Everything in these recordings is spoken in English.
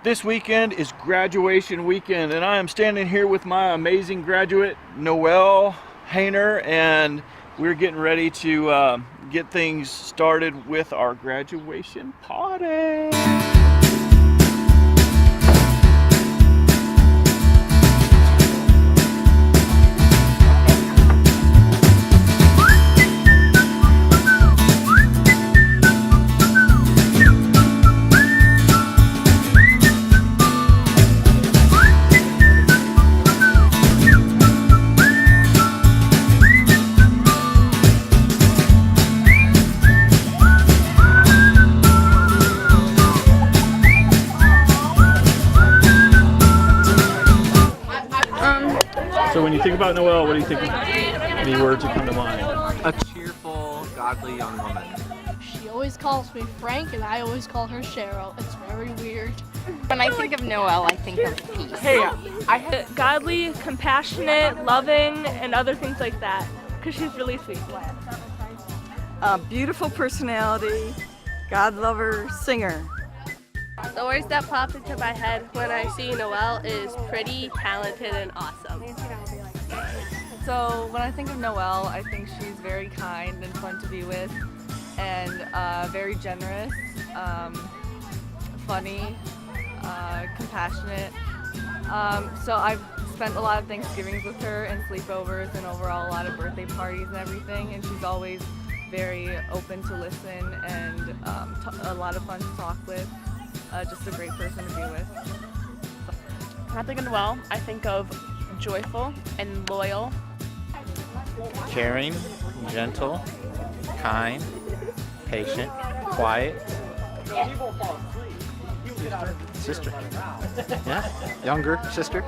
This weekend is graduation weekend, and I am standing here with my amazing graduate, Noelle Hayner, and we're getting ready to get things started with our graduation party. So when you think about Noelle, what do you think? Any words that come to mind? A cheerful, godly young woman. She always calls me Frank, and I always call her Cheryl. It's very weird. When I think of Noelle, I think of peace. Hey, I have godly, compassionate, loving, and other things like that, because she's really sweet. A beautiful personality, God lover, singer. The words that pop into my head when I see Noelle is pretty, talented, and awesome. So when I think of Noelle, I think she's very kind and fun to be with, and very generous, funny, compassionate. So I've spent a lot of Thanksgivings with her and sleepovers and overall a lot of birthday parties and everything, and she's always very open to listen and a lot of fun to talk with. Just a great person to be with. When I think of Noelle, I think of joyful and loyal. Caring, gentle, kind, patient, quiet. Sister. Yeah, younger sister.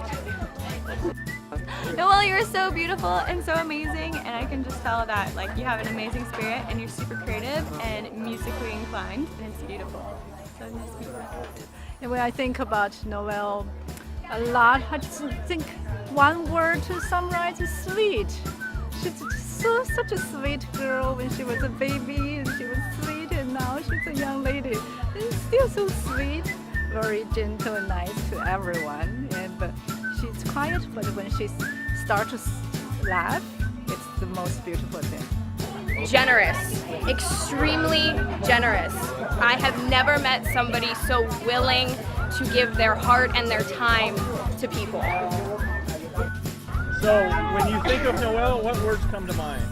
Noelle, you're so beautiful and so amazing, and I can just tell that like you have an amazing spirit and you're super creative and musically inclined, and it's beautiful. So nice to meet you. And when I think about Noelle a lot, I just think one word to summarize is sweet. She's such a sweet girl when she was a baby, and she was sweet, and now she's a young lady. And still so sweet, very gentle and nice to everyone. But she's quiet, but when she starts to laugh, it's the most beautiful thing. Generous, extremely generous. I have never met somebody so willing to give their heart and their time to people. So when you think of Noelle, what words come to mind?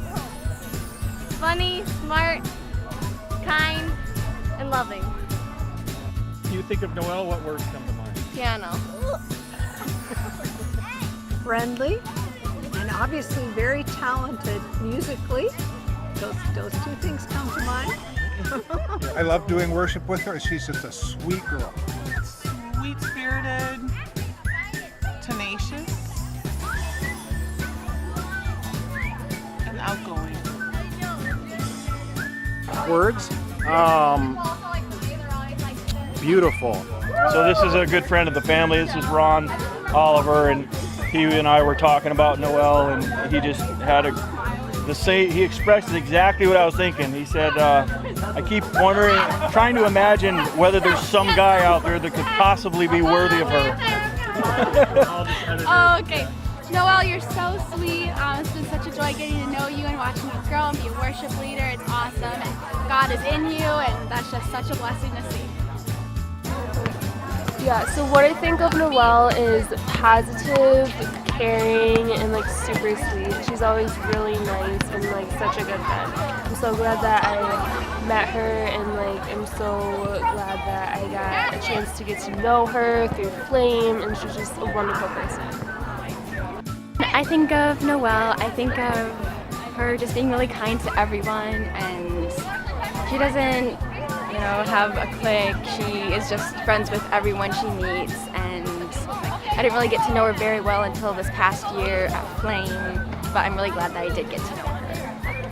Funny, smart, kind, and loving. When you think of Noelle, what words come to mind? Piano. Friendly, and obviously very talented musically. Those two things come to mind. I love doing worship with her. She's just a sweet girl. Sweet-spirited, tenacious, and outgoing. Words? Beautiful. So this is a good friend of the family. This is Ron Oliver, and he and I were talking about Noelle, and he just had he expressed exactly what I was thinking. He said, I keep wondering, trying to imagine whether there's some guy out there that could possibly be worthy of her. Oh, okay. Noelle, you're so sweet. It's been such a joy getting to know you and watching you grow and be a worship leader. It's awesome. And God is in you, and that's just such a blessing to see. Yeah, so what I think of Noelle is positive, caring, and like super sweet. She's always really nice and like such a good friend. I'm so glad that I met her, and like I'm so glad that I got a chance to get to know her through Flame, and she's just a wonderful person. I think of Noelle, I think of her just being really kind to everyone, and she doesn't have a clique. She is just friends with everyone she meets, and I didn't really get to know her very well until this past year at Flame, but I'm really glad that I did get to know her.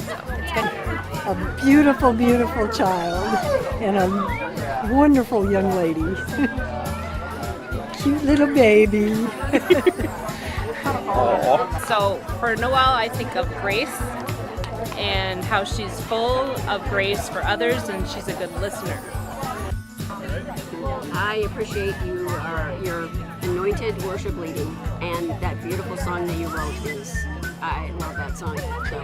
So it's good. A beautiful, beautiful child and a wonderful young lady. Cute little baby. So for Noelle, I think of grace and how she's full of grace for others, and she's a good listener. I appreciate your anointed worship leading, and that beautiful song that you wrote I love that song. So.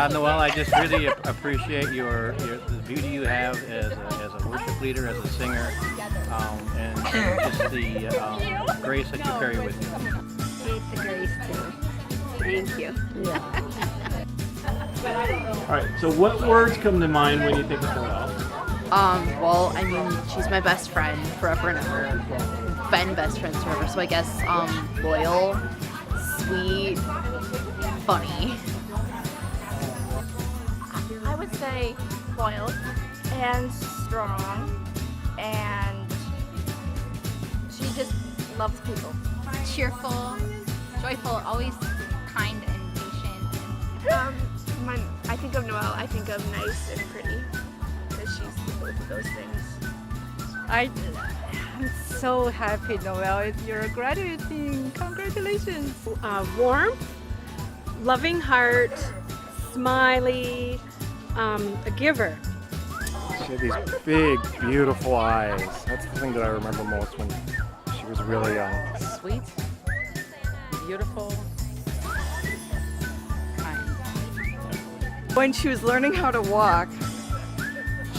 Noel, I just really appreciate the beauty you have as a worship leader, as a singer, and just the grace that you carry with you. Take the grace too. Thank you. All right, so what words come to mind when you think of Noel? Well, I mean, she's my best friend forever and ever. Been best friends forever, so I guess, loyal, sweet, funny. I would say loyal and strong, and she just loves people. Cheerful, joyful, always kind and patient. When I think of Noel, I think of nice and pretty, because she's both of those things. I'm so happy, Noel. You're graduating. Congratulations. Warm, loving heart, smiley, a giver. She had these big, beautiful eyes. That's the thing that I remember most when she was really young. Sweet, beautiful, kind. When she was learning how to walk,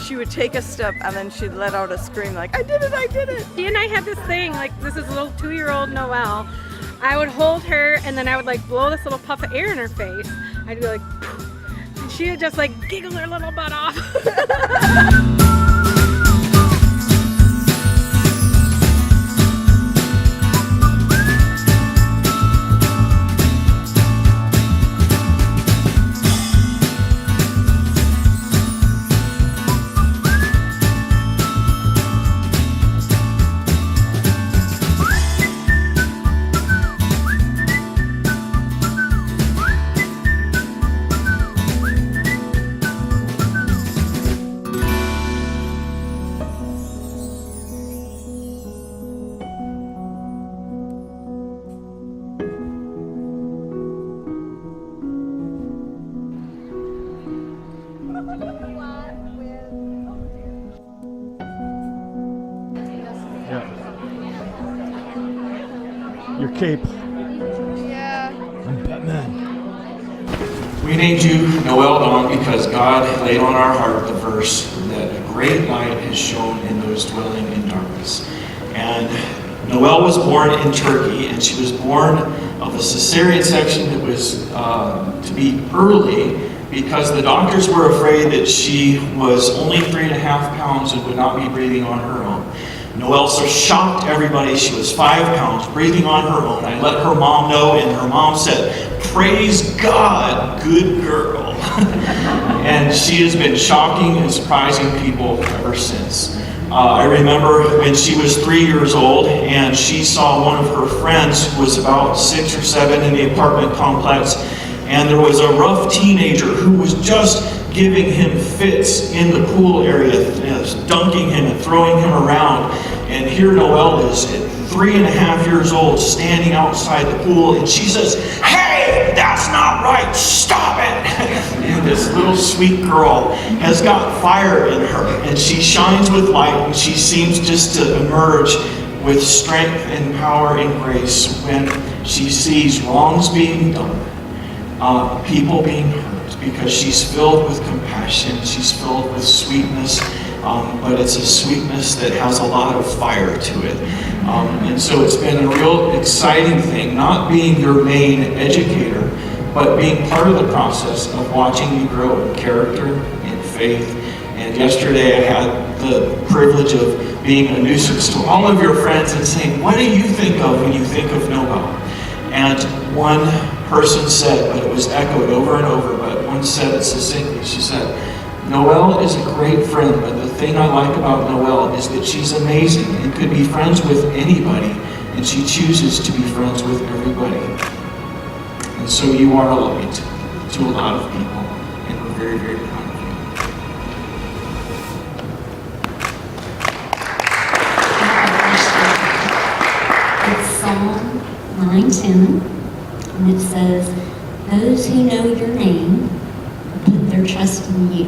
she would take a step and then she'd let out a scream like, I did it, I did it. She and I had this thing, like this is little 2-year-old Noel. I would hold her and then I would like blow this little puff of air in her face. I'd be like, poof, and she would just like giggle her little butt off. Your cape. Yeah. I'm Batman. We named you Noel Dawn because God laid on our heart the verse that a great light has shone in those dwelling in darkness. And Noel was born in Turkey, and she was born of a cesarean section that was to be early because the doctors were afraid that she was only 3.5 pounds and would not be breathing on her own. Noel so shocked everybody. She was 5 pounds, breathing on her own. I let her mom know, and her mom said, "Praise God, good girl." And she has been shocking and surprising people ever since. I remember when she was 3 years old, and she saw one of her friends who was about 6 or 7 in the apartment complex, and there was a rough teenager who was just giving him fits in the pool area, dunking him and throwing him around. And here Noel is at 3.5 years old, standing outside the pool, and she says, "Hey, that's not right, stop it!" And this little sweet girl has got fire in her, and she shines with light, and she seems just to emerge with strength and power and grace when she sees wrongs being done, people being hurt, because she's filled with compassion, she's filled with sweetness, but it's a sweetness that has a lot of fire to it. And so it's been a real exciting thing, not being your main educator, but being part of the process of watching you grow in character, in faith. And yesterday I had the privilege of being a nuisance to all of your friends and saying, "What do you think of when you think of Noel?" And one person said, but it was echoed over and over, but one said it succinctly. She said, "Noel is a great friend, but the thing I like about Noel is that she's amazing and could be friends with anybody, and she chooses to be friends with everybody." And so you are a light to a lot of people, and we're very, very proud of you. It's Psalm 9:10, and it says, "Those who know your name put their trust in you,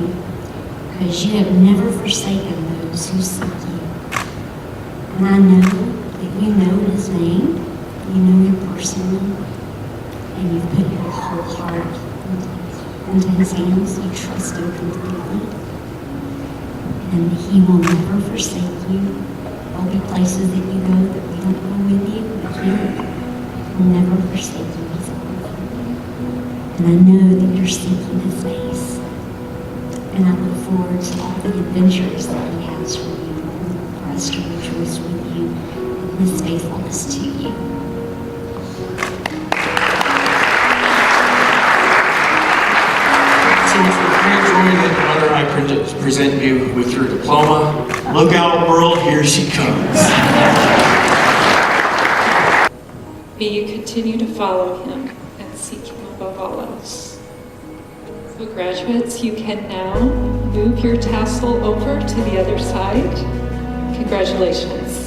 because you have never forsaken those who seek you." And I know that you know his name, you know him personally, and you've put your whole heart into his hands. You trust him completely. And he will never forsake you. There'll be places that you go that we don't go with you, but he'll never forsake you. He's always with you. And I know that you're seeking his face. And I look forward to all the adventures that he has for you, and for us to rejoice with you in his faithfulness to you. So it's with great joy that Mother and I present you with your diploma. Look out, world, here she comes. May you continue to follow him and seek him above all else. So graduates, you can now move your tassel over to the other side. Congratulations.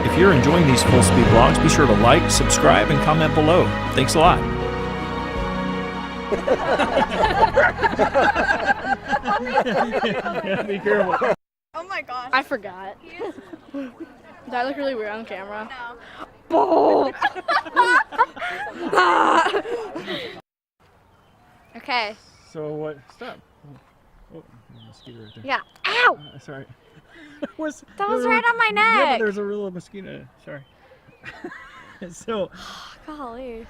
If you're enjoying these Full Speed vlogs, be sure to like, subscribe, and comment below. Thanks a lot. Yeah, be careful. Oh my gosh. I forgot. Did I look really weird on camera? No. Okay. So what? Stop. Oh, mosquito right there. Yeah. Ow! Sorry. That was right on my Yeah, but neck. there's a real mosquito. Sorry. So. Golly.